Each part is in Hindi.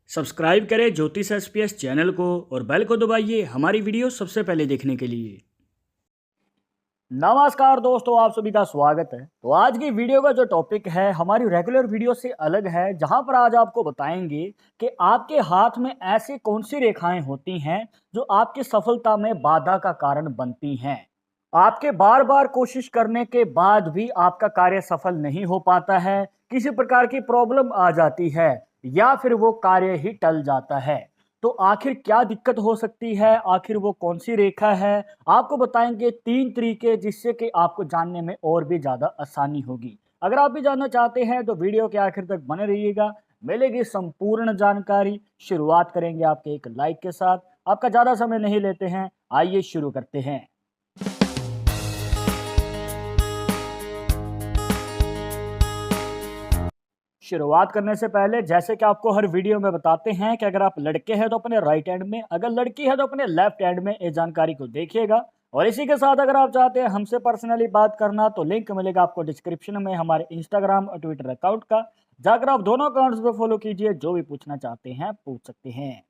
सब्सक्राइब करें ज्योतिष एसपीएस चैनल को और बेल को दबाइए हमारी वीडियो सबसे पहले देखने के लिए। नमस्कार दोस्तों, आप सभी का स्वागत है। तो आज की वीडियो का जो टॉपिक है हमारी रेगुलर वीडियो से अलग है, जहां पर आज आपको बताएंगे कि आपके हाथ में ऐसी कौन सी रेखाएं होती हैं जो आपकी सफलता में बाधा का कारण बनती हैं। आपके बार बार कोशिश करने के बाद भी आपका कार्य सफल नहीं हो पाता है, किसी प्रकार की प्रॉब्लम आ जाती है या फिर वो कार्य ही टल जाता है। तो आखिर क्या दिक्कत हो सकती है, आखिर वो कौन सी रेखा है, आपको बताएंगे 3 तरीके जिससे कि आपको जानने में और भी ज़्यादा आसानी होगी। अगर आप भी जानना चाहते हैं तो वीडियो के आखिर तक बने रहिएगा, मिलेगी संपूर्ण जानकारी। शुरुआत करेंगे आपके एक लाइक के साथ। आपका ज़्यादा समय नहीं लेते हैं, आइए शुरू करते हैं। शुरुआत करने से पहले जैसे कि आपको हर वीडियो में बताते हैं कि अगर आप लड़के हैं तो अपने राइट हैंड में, अगर लड़की है तो अपने लेफ्ट हैंड में इस जानकारी को देखिएगा। और इसी के साथ अगर आप चाहते हैं हमसे पर्सनली बात करना तो लिंक मिलेगा आपको डिस्क्रिप्शन में हमारे इंस्टाग्राम और ट्विटर अकाउंट का, जाकर आप दोनों अकाउंट्स पर फॉलो कीजिए। जो भी पूछना चाहते हैं पूछ सकते हैं।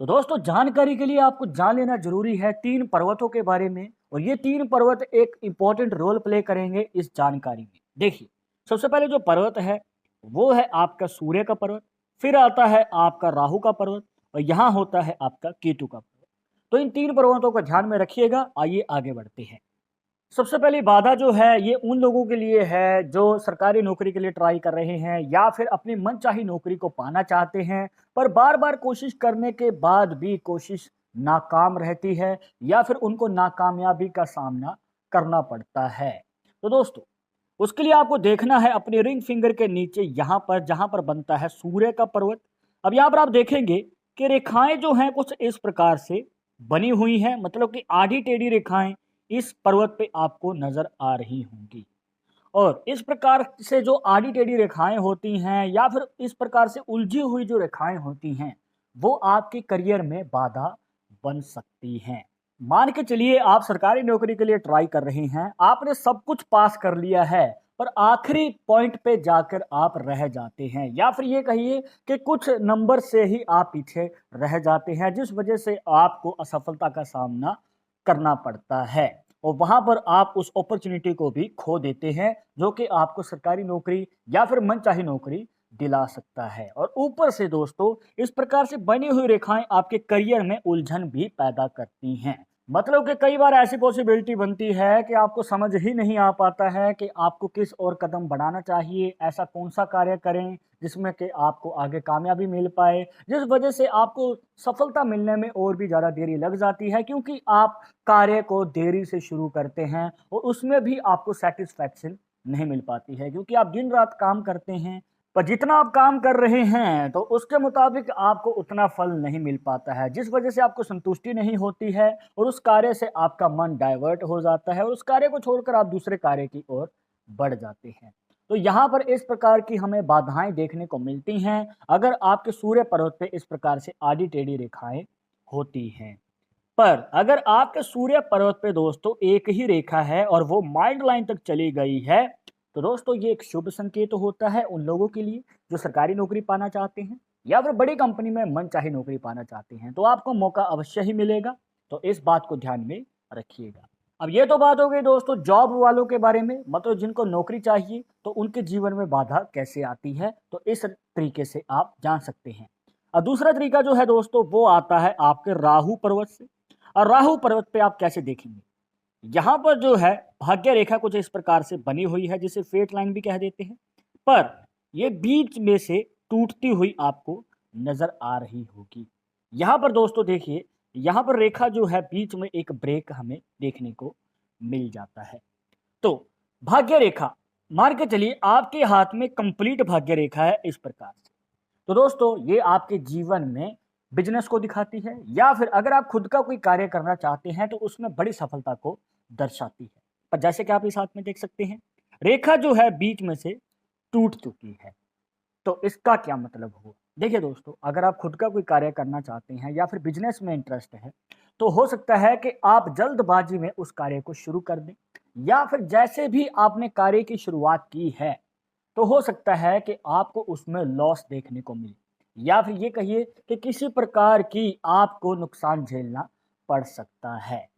तो दोस्तों, जानकारी के लिए आपको जान लेना जरूरी है 3 पर्वतों के बारे में, और ये 3 पर्वत एक इंपॉर्टेंट रोल प्ले करेंगे इस जानकारी में। देखिए, सबसे पहले जो पर्वत है वो है आपका सूर्य का पर्वत, फिर आता है आपका राहु का पर्वत, और यहाँ होता है आपका केतु का पर्वत। तो इन 3 पर्वतों को ध्यान में रखिएगा। आइए आगे बढ़ते हैं। सबसे पहली बाधा जो है ये उन लोगों के लिए है जो सरकारी नौकरी के लिए ट्राई कर रहे हैं या फिर अपनी मनचाही नौकरी को पाना चाहते हैं, पर बार बार कोशिश करने के बाद भी कोशिश नाकाम रहती है या फिर उनको नाकामयाबी का सामना करना पड़ता है। तो दोस्तों, उसके लिए आपको देखना है अपने रिंग फिंगर के नीचे यहाँ पर जहां पर बनता है सूर्य का पर्वत। अब यहाँ पर आप देखेंगे कि रेखाएं जो हैं कुछ इस प्रकार से बनी हुई हैं, मतलब कि आधी टेढ़ी रेखाएं इस पर्वत पे आपको नजर आ रही होंगी। और इस प्रकार से जो आड़ी टेढ़ी रेखाएं होती हैं या फिर इस प्रकार से उलझी हुई जो रेखाएं होती हैं वो आपके करियर में बाधा बन सकती हैं। मान के चलिए आप सरकारी नौकरी के लिए ट्राई कर रहे हैं, आपने सब कुछ पास कर लिया है, पर आखिरी पॉइंट पे जाकर आप रह जाते हैं, या फिर ये कहिए कि कुछ नंबर से ही आप पीछे रह जाते हैं, जिस वजह से आपको असफलता का सामना करना पड़ता है। और वहां पर आप उस अपॉर्चुनिटी को भी खो देते हैं जो कि आपको सरकारी नौकरी या फिर मनचाही नौकरी दिला सकता है। और ऊपर से दोस्तों, इस प्रकार से बनी हुई रेखाएं आपके करियर में उलझन भी पैदा करती हैं। मतलब कि कई बार ऐसी पॉसिबिलिटी बनती है कि आपको समझ ही नहीं आ पाता है कि आपको किस और कदम बढ़ाना चाहिए, ऐसा कौन सा कार्य करें जिसमें कि आपको आगे कामयाबी मिल पाए, जिस वजह से आपको सफलता मिलने में और भी ज़्यादा देरी लग जाती है, क्योंकि आप कार्य को देरी से शुरू करते हैं और उसमें भी आपको सेटिस्फैक्शन नहीं मिल पाती है, क्योंकि आप दिन रात काम करते हैं, पर जितना आप काम कर रहे हैं तो उसके मुताबिक आपको उतना फल नहीं मिल पाता है, जिस वजह से आपको संतुष्टि नहीं होती है और उस कार्य से आपका मन डाइवर्ट हो जाता है और उस कार्य को छोड़कर आप दूसरे कार्य की ओर बढ़ जाते हैं। तो यहाँ पर इस प्रकार की हमें बाधाएं देखने को मिलती हैं अगर आपके सूर्य पर्वत पे इस प्रकार से आड़ी टेढ़ी रेखाएं होती हैं। पर अगर आपके सूर्य पर्वत पे दोस्तों एक ही रेखा है और वो माइंड लाइन तक चली गई है, तो दोस्तों ये एक शुभ संकेत होता है उन लोगों के लिए जो सरकारी नौकरी पाना चाहते हैं या फिर बड़ी कंपनी में मनचाही नौकरी पाना चाहते हैं। तो आपको मौका अवश्य ही मिलेगा, तो इस बात को ध्यान में रखिएगा। अब ये तो बात हो गई दोस्तों जॉब वालों के बारे में, मतलब जिनको नौकरी चाहिए तो उनके जीवन में बाधा कैसे आती है, तो इस तरीके से आप जान सकते हैं। और दूसरा तरीका जो है दोस्तों वो आता है आपके राहु पर्वत से। और राहु पर्वत पे आप कैसे देखेंगे, यहाँ पर जो है भाग्य रेखा कुछ इस प्रकार से बनी हुई है जिसे फेट लाइन भी कह देते हैं, पर ये बीच में से टूटती हुई आपको नजर आ रही होगी। यहाँ पर दोस्तों देखिए, यहाँ पर रेखा जो है बीच में एक ब्रेक हमें देखने को मिल जाता है। तो भाग्य रेखा मान के चलिए आपके हाथ में कंप्लीट भाग्य रेखा है इस प्रकार से, तो दोस्तों ये आपके जीवन में बिजनेस को दिखाती है या फिर अगर आप खुद का कोई कार्य करना चाहते हैं तो उसमें बड़ी सफलता को दर्शाती है। पर जैसे कि आप इस हाथ में देख सकते हैं रेखा जो है बीच में से टूट चुकी है। तो इसका क्या मतलब हुआ, देखिए दोस्तों, अगर आप खुद का कोई कार्य करना चाहते हैं या फिर बिजनेस में इंटरेस्ट है तो हो सकता है कि आप जल्दबाजी में उस कार्य को शुरू कर दें, या फिर जैसे भी आपने कार्य की शुरुआत की है तो हो सकता है कि आपको उसमें लॉस देखने को मिले। या फिर ये कहिए कि किसी प्रकार की आपको नुकसान झेलना पड़ सकता है।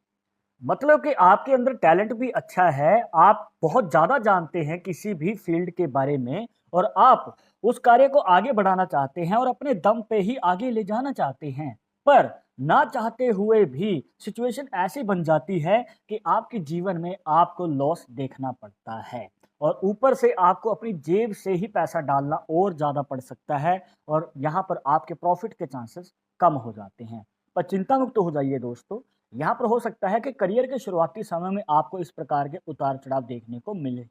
मतलब कि आपके अंदर टैलेंट भी अच्छा है, आप बहुत ज़्यादा जानते हैं किसी भी फ़ील्ड के बारे में और आप उस कार्य को आगे बढ़ाना चाहते हैं और अपने दम पे ही आगे ले जाना चाहते हैं। पर ना चाहते हुए भी सिचुएशन ऐसी बन जाती है कि आपके जीवन में आपको लॉस देखना पड़ता है और ऊपर से आपको अपनी जेब से ही पैसा डालना और ज़्यादा पड़ सकता है और यहाँ पर आपके प्रॉफ़िट के चांसेस कम हो जाते हैं। पर चिंता मुक्त हो जाइए दोस्तों, यहाँ पर हो सकता है कि करियर के शुरुआती समय में आपको इस प्रकार के उतार-चढ़ाव देखने को मिले।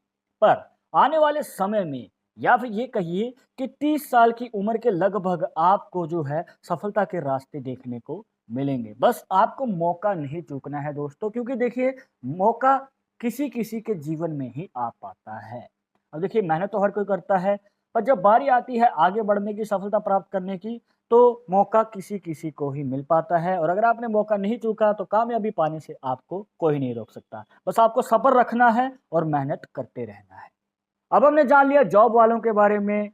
पर आने वाले समय में या फिर ये कहिए कि 30 साल की उम्र के लगभग आपको जो है सफलता के रास्ते देखने को मिलेंगे। बस आपको मौका नहीं चूकना है दोस्तों, क्योंकि देखिए मौका किसी-किसी के जीवन में ही आ पाता है। अब देखिए मेहनत तो हर कोई करता है, पर जब बारी आती है आगे बढ़ने की, सफलता प्राप्त करने की, तो मौका किसी-किसी को ही मिल पाता है और अगर आपने मौका नहीं चूका तो कामयाबी पाने से आपको कोई नहीं रोक सकता। बस आपको सब्र रखना है और मेहनत करते रहना है। अब हमने जान लिया जॉब वालों के बारे में,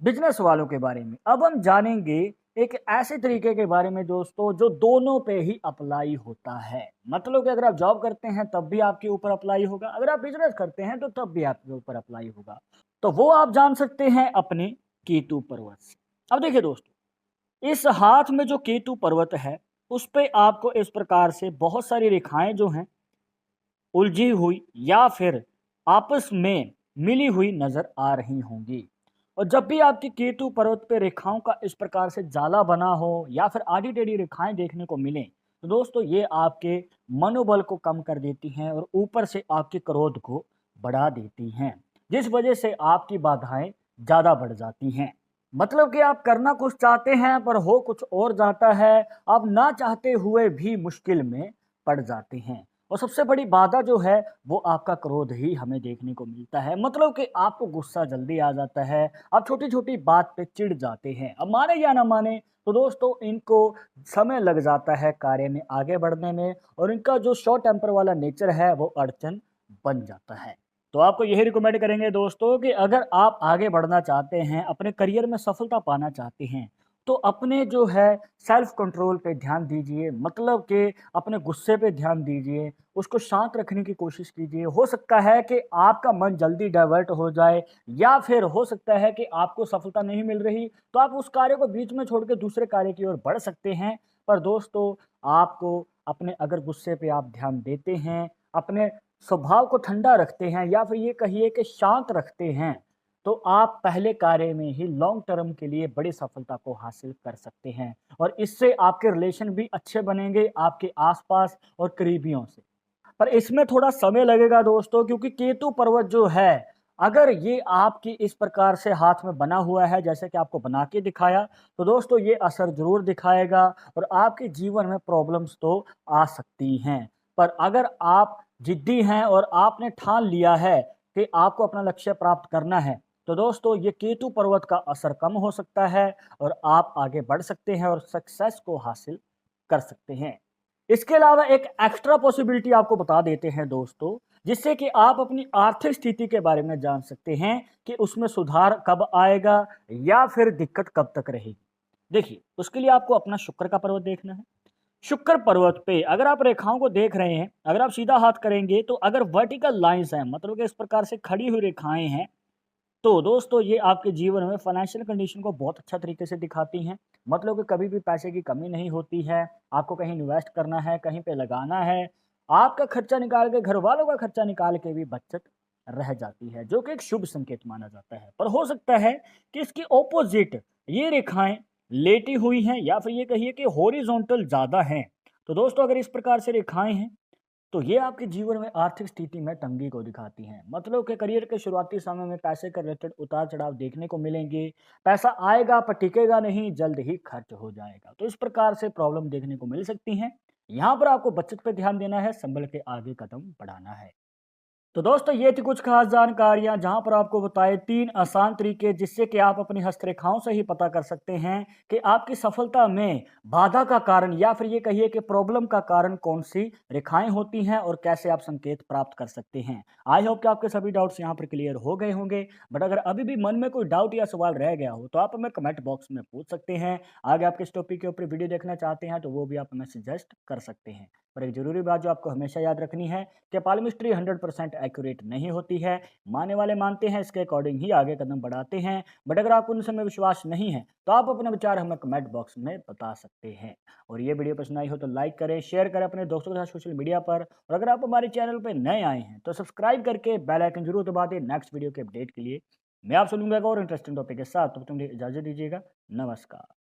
बिज़नेस वालों के बारे में। अब हम जानेंगे एक ऐसे तरीके के बारे में दोस्तों जो दोनों पे ही अप्लाई होता है। मतलब कि अगर आप जॉब करते हैं तब भी आपके ऊपर अप्लाई होगा, अगर आप बिज़नेस करते हैं तो तब भी आपके ऊपर अप्लाई होगा। तो वो आप जान सकते हैं अपने केतु पर्वत से। अब देखिए दोस्तों, इस हाथ में जो केतु पर्वत है, उस पे आपको इस प्रकार से बहुत सारी रेखाएँ जो हैं, उलझी हुई या फिर आपस में मिली हुई नज़र आ रही होंगी। और जब भी आपकी केतु पर्वत पे रेखाओं का इस प्रकार से जाला बना हो या फिर आड़ी-टेढ़ी रेखाएँ देखने को मिलें, तो दोस्तों ये आपके मनोबल को कम कर देती हैं और ऊपर से आपके क्रोध को बढ़ा देती हैं, जिस वजह से आपकी बाधाएँ ज़्यादा बढ़ जाती हैं। मतलब कि आप करना कुछ चाहते हैं पर हो कुछ और जाता है, आप ना चाहते हुए भी मुश्किल में पड़ जाते हैं। और सबसे बड़ी बाधा जो है वो आपका क्रोध ही हमें देखने को मिलता है। मतलब कि आपको गुस्सा जल्दी आ जाता है, आप छोटी-छोटी बात पे चिढ़ जाते हैं। अब माने या ना माने तो दोस्तों इनको समय लग जाता है कार्य में आगे बढ़ने में और इनका जो शॉर्ट टेम्पर वाला नेचर है वो अड़चन बन जाता है। तो आपको यही रिकमेंड करेंगे दोस्तों कि अगर आप आगे बढ़ना चाहते हैं, अपने करियर में सफलता पाना चाहते हैं, तो अपने जो है सेल्फ कंट्रोल पे ध्यान दीजिए, मतलब कि अपने गुस्से पे ध्यान दीजिए, उसको शांत रखने की कोशिश कीजिए। हो सकता है कि आपका मन जल्दी डाइवर्ट हो जाए या फिर हो सकता है कि आपको सफलता नहीं मिल रही, तो आप उस कार्य को बीच में छोड़ के दूसरे कार्य की ओर बढ़ सकते हैं। पर दोस्तों, आपको अपने अगर गुस्से पे आप ध्यान देते हैं, अपने स्वभाव को ठंडा रखते हैं या फिर ये कहिए कि शांत रखते हैं, तो आप पहले कार्य में ही लॉन्ग टर्म के लिए बड़ी सफलता को हासिल कर सकते हैं और इससे आपके रिलेशन भी अच्छे बनेंगे आपके आसपास और करीबियों से। पर इसमें थोड़ा समय लगेगा दोस्तों, क्योंकि केतु पर्वत जो है, अगर ये आपकी इस प्रकार से हाथ में बना हुआ है जैसे कि आपको बना के दिखाया, तो दोस्तों ये असर ज़रूर दिखाएगा और आपके जीवन में प्रॉब्लम्स तो आ सकती हैं। पर अगर आप ज़िद्दी हैं और आपने ठान लिया है कि आपको अपना लक्ष्य प्राप्त करना है, तो दोस्तों ये केतु पर्वत का असर कम हो सकता है और आप आगे बढ़ सकते हैं और सक्सेस को हासिल कर सकते हैं। इसके अलावा एक एक्स्ट्रा पॉसिबिलिटी आपको बता देते हैं दोस्तों, जिससे कि आप अपनी आर्थिक स्थिति के बारे में जान सकते हैं कि उसमें सुधार कब आएगा या फिर दिक्कत कब तक रहेगी। देखिए, उसके लिए आपको अपना शुक्र का पर्वत देखना है। शुक्र पर्वत पे अगर आप रेखाओं को देख रहे हैं, अगर आप सीधा हाथ करेंगे तो अगर वर्टिकल लाइन्स हैं, मतलब कि इस प्रकार से खड़ी हुई रेखाएँ हैं, तो दोस्तों ये आपके जीवन में फाइनेंशियल कंडीशन को बहुत अच्छा तरीके से दिखाती हैं। मतलब कि कभी भी पैसे की कमी नहीं होती है, आपको कहीं इन्वेस्ट करना है, कहीं पे लगाना है, आपका खर्चा निकाल के, घरवालों का खर्चा निकाल के भी बचत रह जाती है, जो कि एक शुभ संकेत माना जाता है। पर हो सकता है कि इसकी ऑपोज़िट ये रेखाएँ लेटी हुई हैं या फिर ये कहिए कि हॉरिज़ॉन्टल ज़्यादा हैं। तो दोस्तों अगर इस प्रकार से रेखाएँ हैं, तो ये आपके जीवन में आर्थिक स्थिति में तंगी को दिखाती हैं। मतलब कि करियर के शुरुआती समय में पैसे के रिलेटेड उतार-चढ़ाव देखने को मिलेंगे। पैसा आएगा पर टिकेगा नहीं, जल्द ही खर्च हो जाएगा। तो इस प्रकार से प्रॉब्लम देखने को मिल सकती हैं। यहाँ पर आपको बचत पे ध्यान देना है, संभल के आगे कदम बढ़ाना है। तो दोस्तों ये थी कुछ खास जानकारियां जहां पर आपको बताए 3 आसान तरीके जिससे कि आप अपनी हस्तरेखाओं से ही पता कर सकते हैं कि आपकी सफलता में बाधा का कारण या फिर ये कहिए कि प्रॉब्लम का कारण कौन सी रेखाएं होती हैं और कैसे आप संकेत प्राप्त कर सकते हैं। आई होप कि आपके सभी डाउट्स यहां पर क्लियर हो गए होंगे। बट अगर अभी भी मन में कोई डाउट या सवाल रह गया हो तो आप हमें कमेंट बॉक्स में पूछ सकते हैं। आगे आप किस टॉपिक के ऊपर वीडियो देखना चाहते हैं तो वो भी आप हमें सजेस्ट कर सकते हैं। पर एक जरूरी बात जो आपको हमेशा याद रखनी है कि पालमिस्ट्री 100% एक्यूरेट नहीं होती है। मानने वाले मानते हैं, इसके अकॉर्डिंग ही आगे कदम बढ़ाते हैं। बट अगर आपको उन समय विश्वास नहीं है तो आप अपने विचार हमें कमेंट बॉक्स में बता सकते हैं। और ये वीडियो पसंद आई हो तो लाइक करें, शेयर करें अपने दोस्तों के साथ सोशल मीडिया पर। और अगर आप हमारे चैनल पर नए आए हैं तो सब्सक्राइब करके बेल आइकन जरूर दबा दें नेक्स्ट वीडियो के अपडेट के लिए। मैं आपसे मिलूंगा एक और इंटरेस्टिंग टॉपिक के साथ, तो तुम इजाजत दीजिएगा। नमस्कार।